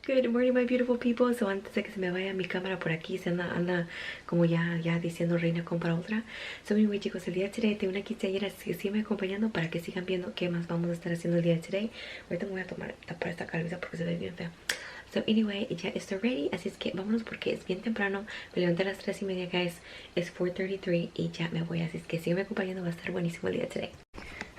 Good morning, my beautiful people. So antes de que se me vaya mi cámara por aquí, se anda como ya diciendo reina compra otra. So anyway, chicos, el día de today tengo una quinceañera que sigue acompañando para que sigan viendo qué más vamos a estar haciendo el día de today. Ahorita me voy a tapar esta cabeza porque se ve bien fea. So anyway, ya estoy ready, así es que vámonos porque es bien temprano. Me levanté a las 3:30, guys. Es 4:33 y ya me voy, así es que síganme acompañando, va a estar buenísimo el día de today.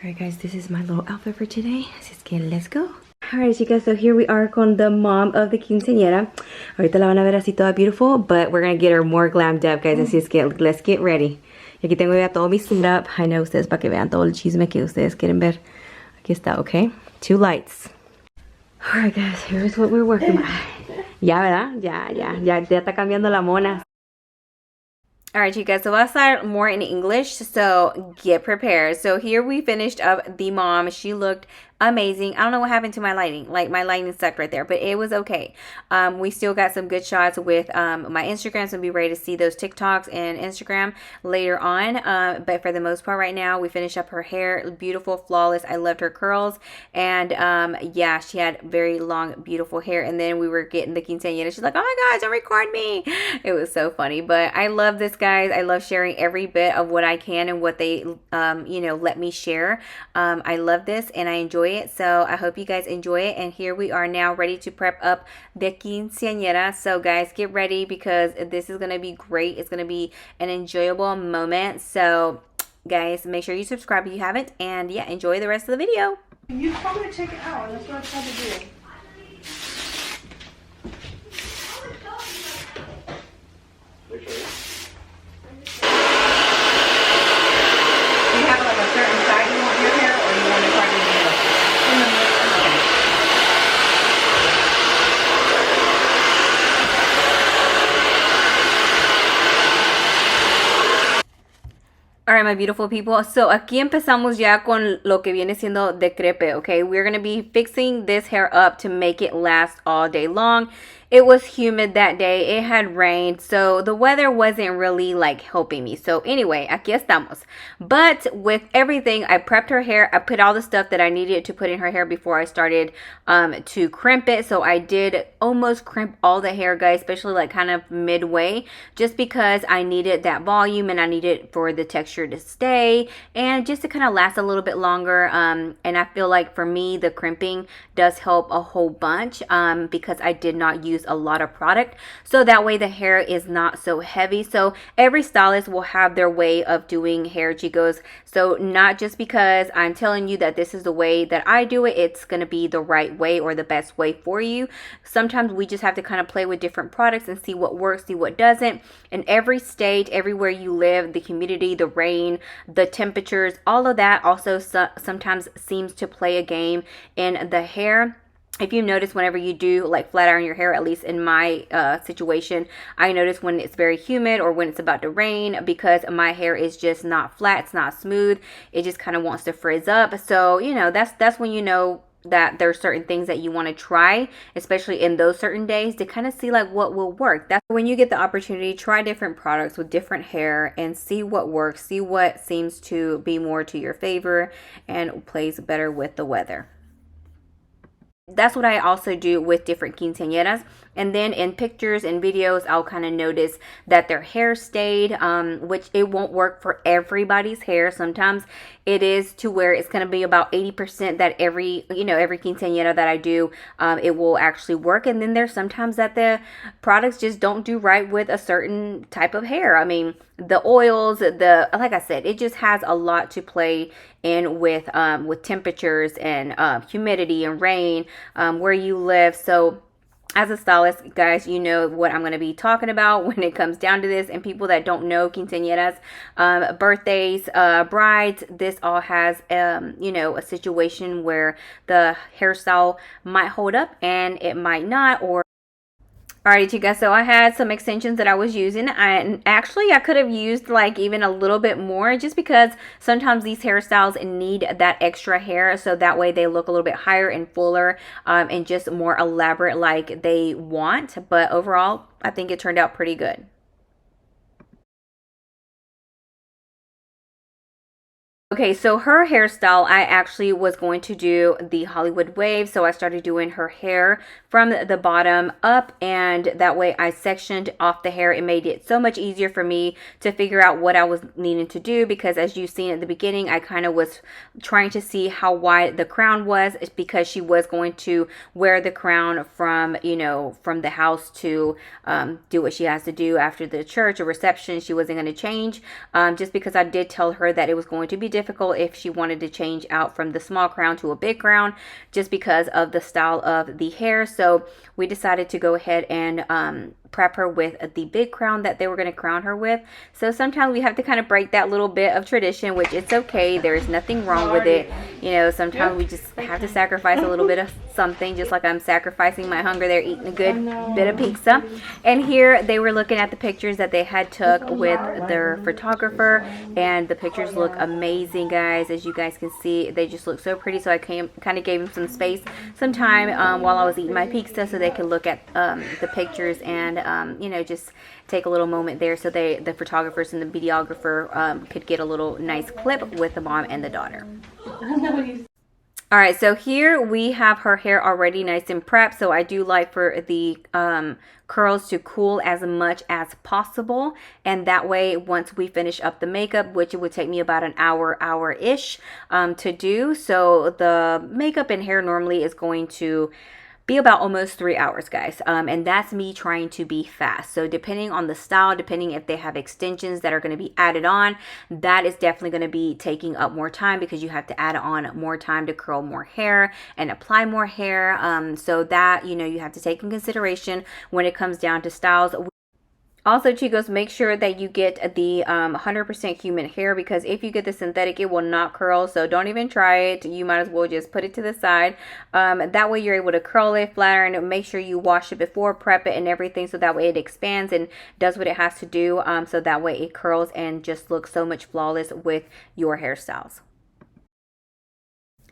Alright guys, this is my little outfit for today, así es que let's go. Alright chicas, so here we are con the mom of the quinceañera. Ahorita la van a ver así toda beautiful, but we're gonna get her more glammed up, guys, así es que let's get ready. Y aquí tengo ya todo mi setup. I know ustedes para que vean todo el chisme que ustedes quieren ver. Aquí está, okay? 2 lights. Alright guys, here's what we're working with. Ya, ¿verdad? Ya está cambiando la mona. Alright, you guys, so I'll start more in English, so get prepared. So here we finished up the mom. She looked amazing. I don't know what happened to my lighting. Like, my lighting sucked right there, but it was okay. We still got some good shots with my Instagram, so be ready to see those TikToks and Instagram later on. But for the most part right now, we finished up her hair. Beautiful, flawless. I loved her curls. And yeah, she had very long, beautiful hair. And then we were getting the quinceañera. She's like, oh my gosh, don't record me. It was so funny. But I love this, guys. I love sharing every bit of what I can and what they, you know, let me share. I love this and I enjoy it, so I hope you guys enjoy it. And here we are now ready to prep up the quinceañera. So guys, get ready because this is gonna be great. It's gonna be an enjoyable moment. So guys, make sure you subscribe if you haven't, and yeah, enjoy the rest of the video. You told me to take it out, and that's what I tried to do. Do you have like a certain side you want your hair, or you want it part in the middle? In the middle. Okay. Alright, my beautiful people. So aquí empezamos ya con lo que viene siendo de crepe, okay? We're going to be fixing this hair up to make it last all day long. It was humid that day. It had rained. So the weather wasn't really like helping me. So anyway, aquí estamos. But with everything, I prepped her hair. I put all the stuff that I needed to put in her hair before I started to crimp it. So I did almost crimp all the hair, guys, especially like kind of midway, just because I needed that volume and I needed for the texture to stay and just to kind of last a little bit longer. And I feel like for me, the crimping does help a whole bunch because I did not use a lot of product, so that way the hair is not so heavy. So every stylist will have their way of doing hair, chicos. So not just because I'm telling you that this is the way that I do it, it's going to be the right way or the best way for you. Sometimes we just have to kind of play with different products and see what works, see what doesn't. In every state, everywhere you live, the humidity, the rain, the temperatures, all of that also sometimes seems to play a game in the hair. If you notice, whenever you do like flat iron your hair, at least in my situation, I notice when it's very humid or when it's about to rain, because my hair is just not flat, it's not smooth, it just kind of wants to frizz up. So, you know, that's when you know that there's certain things that you want to try, especially in those certain days, to kind of see like what will work. That's when you get the opportunity, try different products with different hair and see what works, see what seems to be more to your favor and plays better with the weather. That's what I also do with different quinceañeras. And then in pictures and videos, I'll kind of notice that their hair stayed, which it won't work for everybody's hair. Sometimes it is to where it's going to be about 80% that every quinceañera that I do, it will actually work. And then there's sometimes that the products just don't do right with a certain type of hair. I mean, the oils, like I said, it just has a lot to play in with temperatures and humidity and rain, where you live. So as a stylist, guys, you know what I'm going to be talking about when it comes down to this. And people that don't know quinceañeras, birthdays, brides, this all has, you know, a situation where the hairstyle might hold up and it might not, or alrighty, you guys, so I had some extensions that I was using, and actually I could have used like even a little bit more, just because sometimes these hairstyles need that extra hair, so that way they look a little bit higher and fuller, and just more elaborate like they want. But overall, I think it turned out pretty good. Okay, so her hairstyle, I actually was going to do the Hollywood wave. So I started doing her hair from the bottom up, and that way I sectioned off the hair. It made it so much easier for me to figure out what I was needing to do, because as you've seen at the beginning, I kind of was trying to see how wide the crown was, because she was going to wear the crown from, you know, from the house to do what she has to do after the church or reception. She wasn't going to change, just because I did tell her that it was going to be difficult if she wanted to change out from the small crown to a big crown, just because of the style of the hair. So we decided to go ahead and prep her with the big crown that they were going to crown her with. So sometimes we have to kind of break that little bit of tradition, which it's okay. There's nothing wrong with it. You know, sometimes we just have to sacrifice a little bit of something, just like I'm sacrificing my hunger. They're eating a good bit of pizza. And here they were looking at the pictures that they had took with their photographer, and the pictures look amazing, guys. As you guys can see, they just look so pretty. So I kind of gave them some space, some time while I was eating my pizza, so they could look at the pictures and you know, just take a little moment there, so the photographers and the videographer could get a little nice clip with the mom and the daughter. All right, so here we have her hair already nice and prepped. So I do like for the curls to cool as much as possible, and that way once we finish up the makeup, which it would take me about an hour-ish to do. So the makeup and hair normally is going to be about almost 3 hours, guys. And that's me trying to be fast. So depending on the style, depending if they have extensions that are going to be added on, that is definitely going to be taking up more time, because you have to add on more time to curl more hair and apply more hair. So that, you know, you have to take in consideration when it comes down to styles. Also, chicos, make sure that you get the 100% human hair, because if you get the synthetic, it will not curl. So don't even try it. You might as well just put it to the side. That way you're able to curl it, flatter, and make sure you wash it before, prep it and everything, so that way it expands and does what it has to do. So that way it curls and just looks so much flawless with your hairstyles.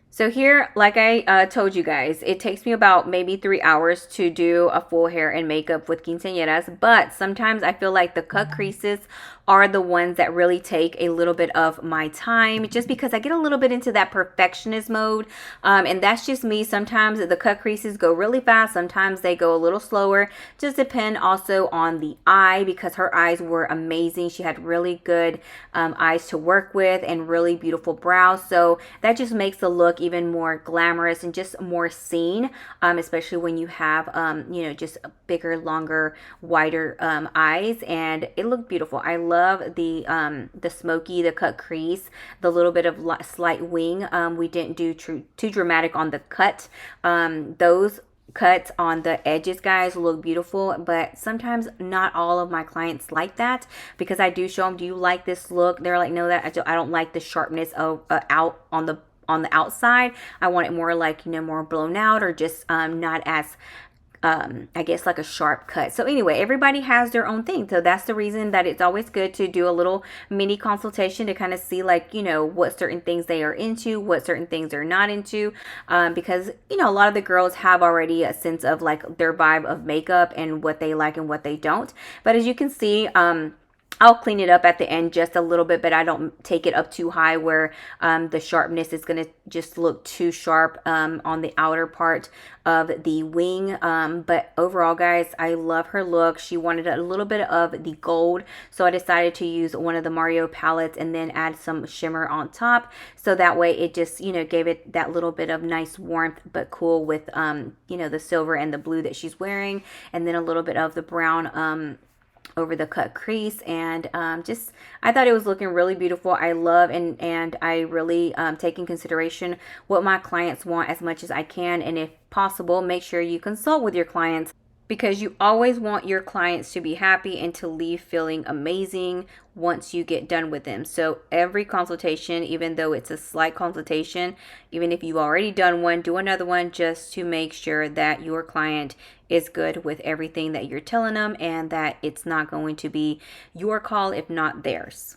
So here, like I told you guys, it takes me about maybe 3 hours to do a full hair and makeup with quinceañeras, but sometimes I feel like the cut creases are the ones that really take a little bit of my time, just because I get a little bit into that perfectionist mode, and that's just me. Sometimes the cut creases go really fast, sometimes they go a little slower. Just depend also on the eye, because her eyes were amazing. She had really good eyes to work with and really beautiful brows, so that just makes the look even more glamorous and just more seen, especially when you have you know, just bigger, longer, wider eyes, and it looked beautiful. I love the smoky, the cut crease, the little bit of slight wing. We didn't do too dramatic on the cut. Those cuts on the edges, guys, look beautiful, but sometimes not all of my clients like that, because I do show them, do you like this look? They're like, no, that I don't like the sharpness of out on the outside. I want it more like, you know, more blown out, or just not as I guess like a sharp cut. So anyway, everybody has their own thing. So that's the reason that it's always good to do a little mini consultation to kind of see, like, you know, what certain things they are into, what certain things they're not into, because, you know, a lot of the girls have already a sense of like their vibe of makeup and what they like and what they don't. But as you can see, I'll clean it up at the end just a little bit, but I don't take it up too high where the sharpness is going to just look too sharp on the outer part of the wing. But overall, guys, I love her look. She wanted a little bit of the gold, so I decided to use one of the Mario palettes and then add some shimmer on top. So that way it just, you know, gave it that little bit of nice warmth, but cool with, you know, the silver and the blue that she's wearing. And then a little bit of the brown over the cut crease, and just I thought it was looking really beautiful. I love and I really take in consideration what my clients want as much as I can, and if possible, make sure you consult with your clients, because you always want your clients to be happy and to leave feeling amazing once you get done with them. So every consultation, even though it's a slight consultation, even if you've already done one, do another one, just to make sure that your client is good with everything that you're telling them, and that it's not going to be your call if not theirs.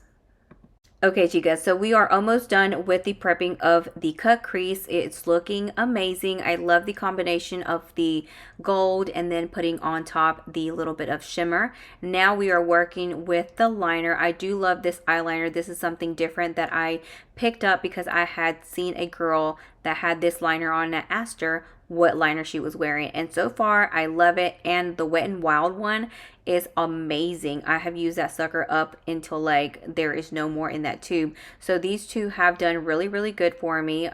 Okay, chicas, so we are almost done with the prepping of the cut crease. It's looking amazing. I love the combination of the gold and then putting on top the little bit of shimmer. Now we are working with the liner. I do love this eyeliner. This is something different that I picked up because I had seen a girl that had this liner on and I asked her what liner she was wearing. And so far, I love it. And the Wet n Wild one is amazing. I have used that sucker up until like there is no more in that tube. So these two have done really, really good for me.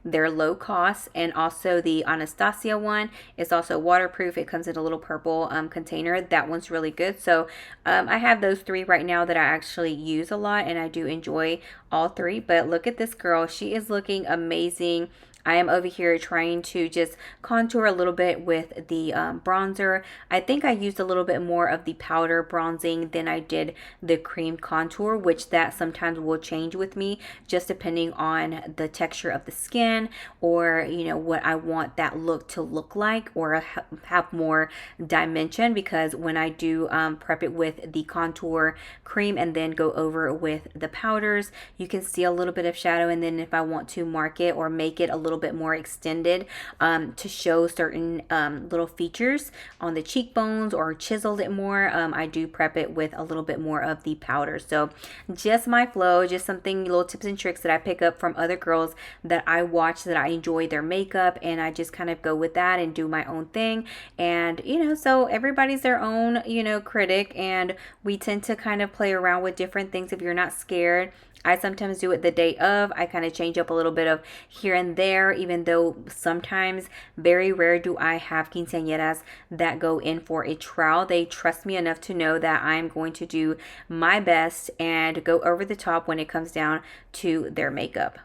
They're low cost, and also the Anastasia one is also waterproof. It comes in a little purple container. That one's really good. So I have those three right now that I actually use a lot, and I do enjoy all three. But look at this girl. She is looking amazing. I am over here trying to just contour a little bit with the bronzer. I think I used a little bit more of the powder bronzing than I did the cream contour, which that sometimes will change with me just depending on the texture of the skin, or you know what I want that look to look like, or have more dimension, because when I do prep it with the contour cream and then go over with the powders, you can see a little bit of shadow, and then if I want to mark it or make it a little bit more extended to show certain little features on the cheekbones or chiseled it more, I do prep it with a little bit more of the powder. So just my flow, just something, little tips and tricks that I pick up from other girls that I watch, that I enjoy their makeup, and I just kind of go with that and do my own thing. And you know, so everybody's their own, you know, critic, and we tend to kind of play around with different things if you're not scared. I sometimes do it the day of. I kind of change up a little bit of here and there, even though sometimes, very rare, do I have quinceañeras that go in for a trial. They trust me enough to know that I'm going to do my best and go over the top when it comes down to their makeup.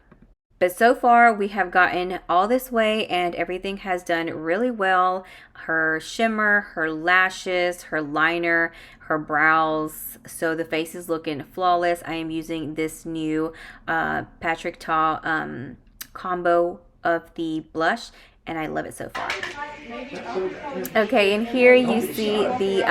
But so far, we have gotten all this way and everything has done really well. Her shimmer, her lashes, her liner, her brows. So the face is looking flawless. I am using this new Patrick Ta combo of the blush, and I love it so far. Okay, and here you see the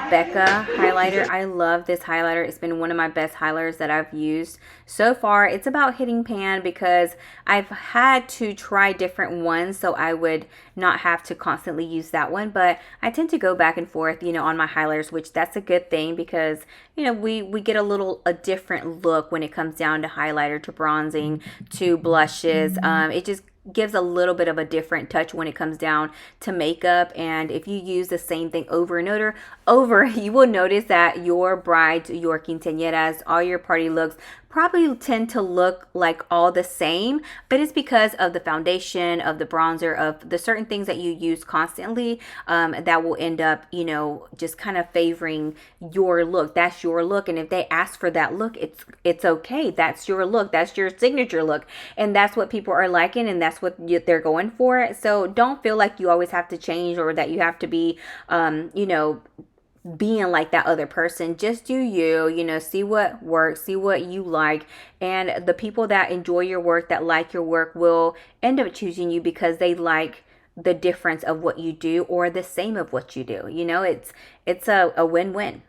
Becca highlighter. I love this highlighter. It's been one of my best highlighters that I've used so far. It's about hitting pan because I've had to try different ones so I would not have to constantly use that one. But I tend to go back and forth, you know, on my highlighters, which that's a good thing because, you know, we get a different look when it comes down to highlighter, to bronzing, to blushes. It just gives a little bit of a different touch when it comes down to makeup. And if you use the same thing over and over, you will notice that your brides, your quinceañeras, all your party looks probably tend to look like all the same, but it's because of the foundation, of the bronzer, of the certain things that you use constantly, that will end up, you know, just kind of favoring your look. That's your look, and if they ask for that look, it's okay. That's your look. That's your signature look, and that's what people are liking, and that's what they're going for. So don't feel like you always have to change, or that you have to be, you know, being like that other person. Just do you, you know, see what works, see what you like, and the people that enjoy your work, that like your work, will end up choosing you because they like the difference of what you do or the same of what you do. You know, it's a win-win.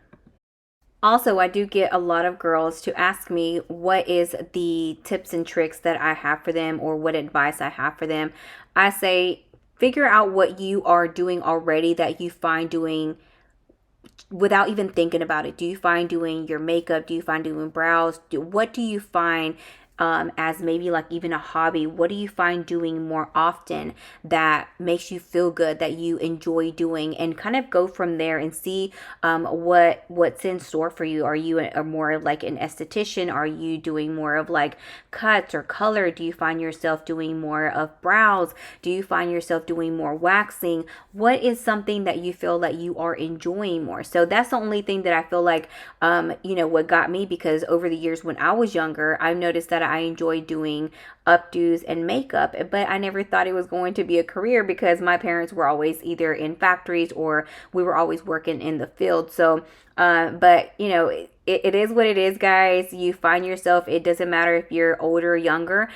Also, I do get a lot of girls to ask me what is the tips and tricks that I have for them, or what advice I have for them. I say, figure out what you are doing already that you find doing without even thinking about it. Do you find doing your makeup? Do you find doing brows? What do you find as maybe like even a hobby? What do you find doing more often that makes you feel good, that you enjoy doing? And kind of go from there and see what's in store for you. Are you a more like an esthetician? Are you doing more of like cuts or color? Do you find yourself doing more of brows? Do you find yourself doing more waxing? What is something that you feel that you are enjoying more? So that's the only thing that I feel like, you know, what got me, because over the years when I was younger, I've noticed that I enjoy doing updos and makeup, but I never thought it was going to be a career because my parents were always either in factories or we were always working in the field. So but you know, it is what it is, guys. You find yourself, it doesn't matter if you're older or younger,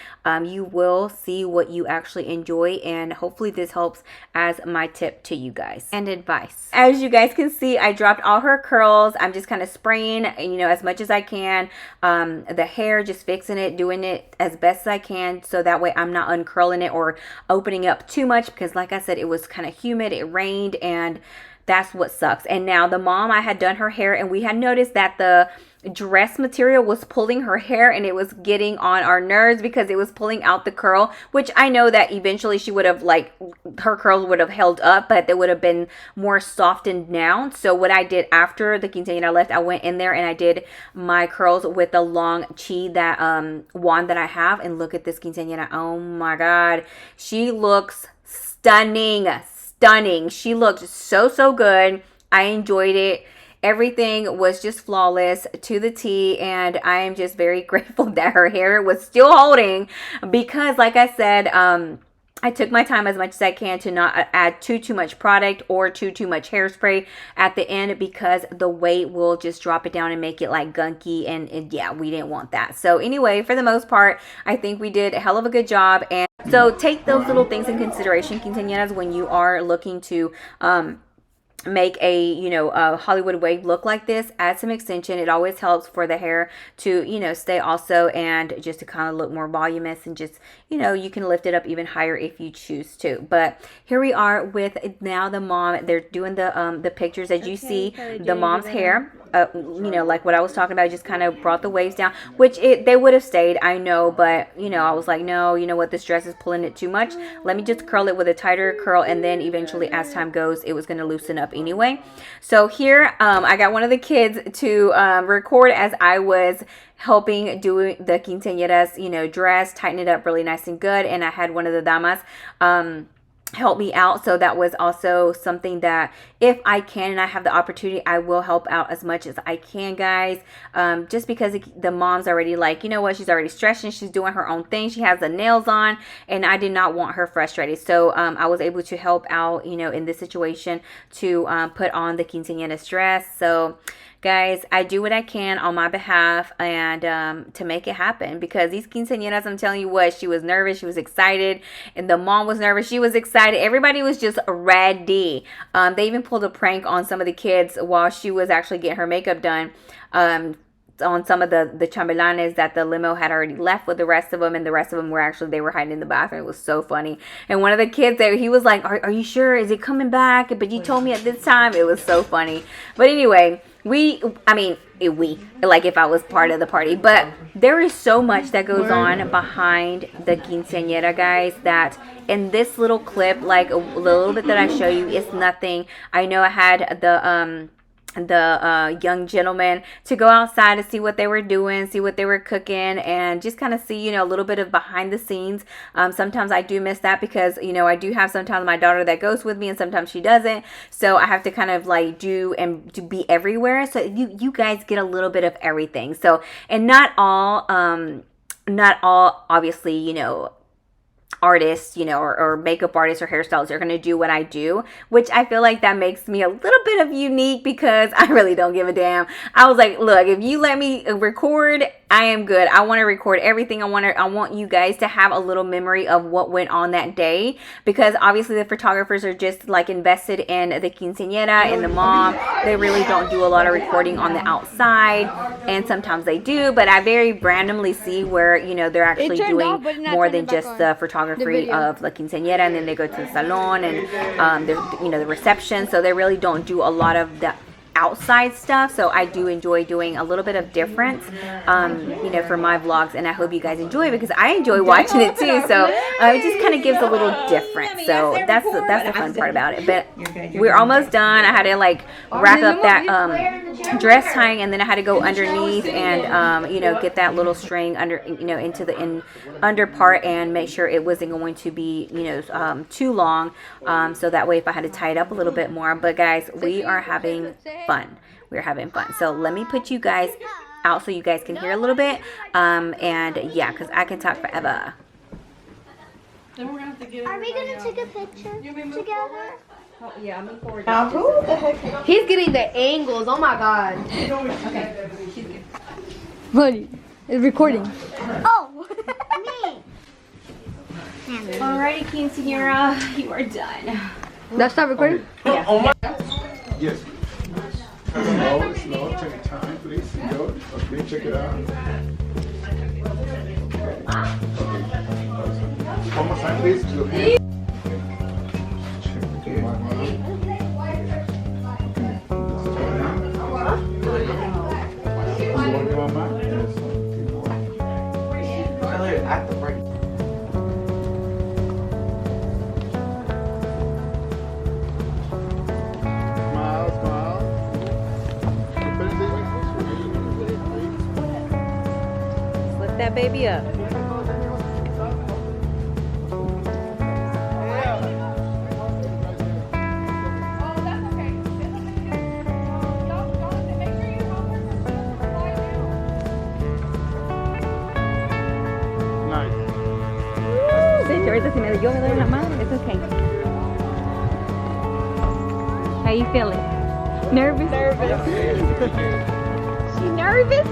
you will see what you actually enjoy, and hopefully this helps as my tip to you guys and advice. As you guys can see, I dropped all her curls. I'm just kind of spraying, you know, as much as I can, the hair, just fixing it, doing it as best as I can, so that way I'm not uncurling it or opening up too much, because like I said, it was kind of humid, it rained, and that's what sucks. And now the mom, I had done her hair, and we had noticed that the dress material was pulling her hair, and it was getting on our nerves because it was pulling out the curl, which I know that eventually she would have, like, her curls would have held up, but they would have been more softened down. So what I did after the quinceañera left, I went in there and I did my curls with the long chi, that wand that I have. And look at this quinceañera. Oh my god, she looks stunning. She looked so good. I enjoyed it. Everything was just flawless to the T, and I am just very grateful that her hair was still holding, because like I said, I took my time as much as I can to not add too much product or too much hairspray at the end, because the weight will just drop it down and make it like gunky, and yeah, we didn't want that. So anyway, for the most part, I think we did a hell of a good job. And so take those little things in consideration, quinceañeras, when you are looking to make a, you know, a Hollywood wave look like this. Add some extension. It always helps for the hair to, you know, stay also, and just to kind of look more voluminous, and just, you know, you can lift it up even higher if you choose to. But here we are with now the mom. They're doing the pictures. As you see, the mom's hair, you know, like what I was talking about, just kind of brought the waves down, which they would have stayed, I know, but you know, I was like, no, you know what, this dress is pulling it too much. Let me just curl it with a tighter curl, and then eventually as time goes, it was going to loosen up anyway. So here, I got one of the kids to record as I was helping do the quinceañera's, you know, dress, tighten it up really nice and good. And I had one of the damas help me out. So that was also something that if I can and I have the opportunity, I will help out as much as I can, guys. Just because the mom's already like, you know what, she's already stretching, she's doing her own thing, she has the nails on, and I did not want her frustrated. So I was able to help out, you know, in this situation, to put on the quinceañera dress. So guys, I do what I can on my behalf, and to make it happen, because these quinceañeras, I'm telling you what, she was nervous, she was excited, and the mom was nervous, she was excited. Everybody was just ready. They even pulled a prank on some of the kids while she was actually getting her makeup done. On some of the chambelanes, that the limo had already left with the rest of them, and the rest of them were actually, they were hiding in the bathroom. It was so funny. And one of the kids there, he was like, are you sure? Is it coming back? But you told me at this time. It was so funny. But anyway, we, like if I was part of the party, but there is so much that goes on behind the quinceañera, guys, that in this little clip, like a little bit that I show you, is nothing. I know I had the young gentleman to go outside to see what they were doing, see what they were cooking, and just kind of see, you know, a little bit of behind the scenes. Sometimes I do miss that, because, you know, I do have sometimes my daughter that goes with me, and sometimes she doesn't. So I have to kind of like do and to be everywhere. So you guys get a little bit of everything. So, and not all obviously, you know, artists, you know, or makeup artists or hairstylists are going to do what I do, which I feel like that makes me a little bit of unique, because I really don't give a damn. I was like, look, if you let me record, I am good. I want to record everything. I want you guys to have a little memory of what went on that day, because obviously the photographers are just like invested in the quinceañera and the mom. They really don't do a lot of recording on the outside, and sometimes they do, but I very randomly see where, you know, they're actually doing more than just the photography of the quinceañera, and then they go to the salon and you know, the reception. So they really don't do a lot of the outside stuff. So I do enjoy doing a little bit of difference, you know, for my vlogs, and I hope you guys enjoy it, because I enjoy watching it too. So it just kind of gives a little difference. So that's the fun part about it. But we're almost done. I had to like wrap up that dress tying, and then I had to go underneath and you know, get that little string under, you know, into the under part, and make sure it wasn't going to be, you know, too long, so that way if I had to tie it up a little bit more. But guys, we are having fun. We're having fun. So let me put you guys out so you guys can hear a little bit, and yeah, because I can talk forever. Then we're gonna have to get Are we gonna take a picture together? Oh, yeah, I'm forward. Now who the heck? He's getting the angles. Oh my god. Okay. She's good. Honey, it's recording. Oh, me. Alrighty, Quinceañera, you are done. That's not recording? Yeah. Yes. Slow, slow, take your time, please. Go. Okay, check it out. One more time, please. Look here. Check it out. At the break. Smile, smile. Lift that baby up. Sí, ahorita si me doy la mano, it's okay. How you feeling? Nervous? She nervous?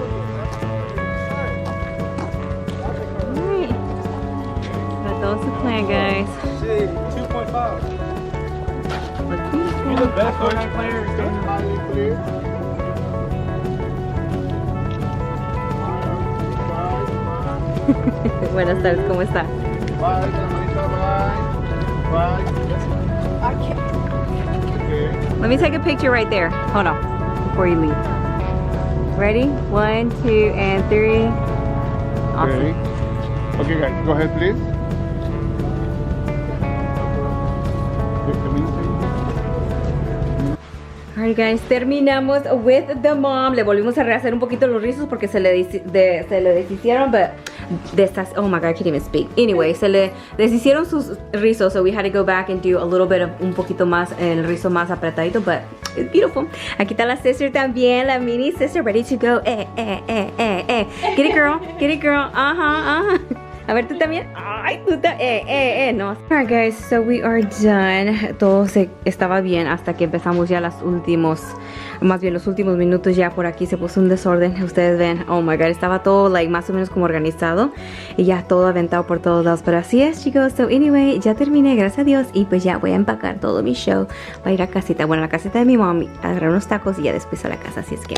Alright. But those the plan, guys. 2.5. Look beautiful. You're the best Fortnite player. Clear. Buenas tardes, ¿cómo está? Bye, Carmelita, bye. Bye. I can't. Okay. Let me take a picture right there. Hold on, before you leave. Ready? 1, 2, and 3. Awesome. Okay. Okay, guys, go ahead, please. Alright guys, terminamos with the mom. Le volvimos a rehacer un poquito los rizos porque se le deshicieron, but oh my god, I can't even speak. Anyway, se le deshicieron sus rizos, so we had to go back and do a little bit of un poquito más, el rizo más apretadito, but it's beautiful. Aquí está la sister también, la mini sister, ready to go. Get it girl, get it girl, A ver, tú también. Ay, tú también. No. Alright, guys, so we are done. Todo estaba bien hasta que empezamos ya los últimos minutos. Ya por aquí se puso un desorden. Ustedes ven, oh my god, estaba todo like más o menos como organizado y ya todo aventado por todos lados. Pero así es, chicos. So anyway, ya terminé, gracias a Dios, y pues ya voy a empacar todo mi show para ir a casita. Bueno, a la casita de mi mami, a agarrar unos tacos y ya después a la casa. Así es que.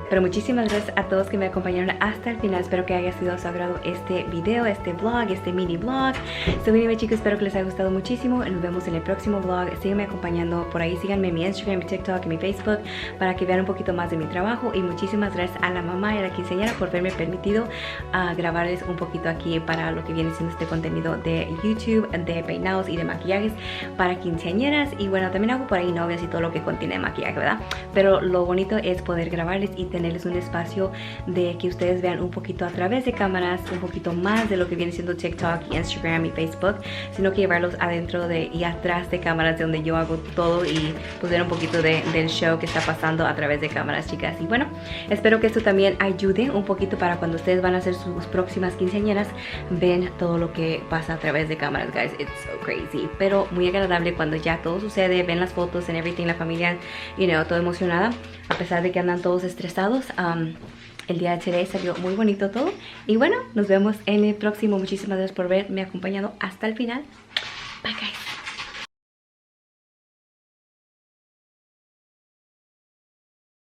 Pero muchísimas gracias a todos que me acompañaron hasta el final. Espero que haya sido de su agrado este video, este vlog, este mini vlog. So anyway, chicos, espero que les haya gustado muchísimo. Nos vemos en el próximo vlog. Síganme acompañando por ahí. Síganme en mi Instagram, mi TikTok y mi Facebook para que vean un poquito más de mi trabajo. Y muchísimas gracias a la mamá y a la quinceañera por haberme permitido grabarles un poquito aquí para lo que viene siendo este contenido de YouTube, de peinados y de maquillajes para quinceañeras. Y bueno, también hago por ahí novias y todo lo que contiene maquillaje, ¿verdad? Pero lo bonito es poder grabarles y tenerles un espacio de que ustedes vean un poquito a través de cámaras, un poquito más de lo que viene siendo TikTok y Instagram y Facebook, sino que llevarlos adentro y atrás de cámaras, de donde yo hago todo, y pues ver un poquito del show que está pasando a través de cámaras, chicas. Y bueno, espero que esto también ayude un poquito para cuando ustedes van a hacer sus próximas quinceañeras, ven todo lo que pasa a través de cámaras, guys. It's so crazy, pero muy agradable cuando ya todo sucede, ven las fotos and everything, la familia, you know, todo emocionada, a pesar de que andan todos estresados. El día de today salió muy bonito todo. Y bueno, nos vemos en el próximo. Muchísimas gracias por haberme acompañado hasta el final. Bye, guys.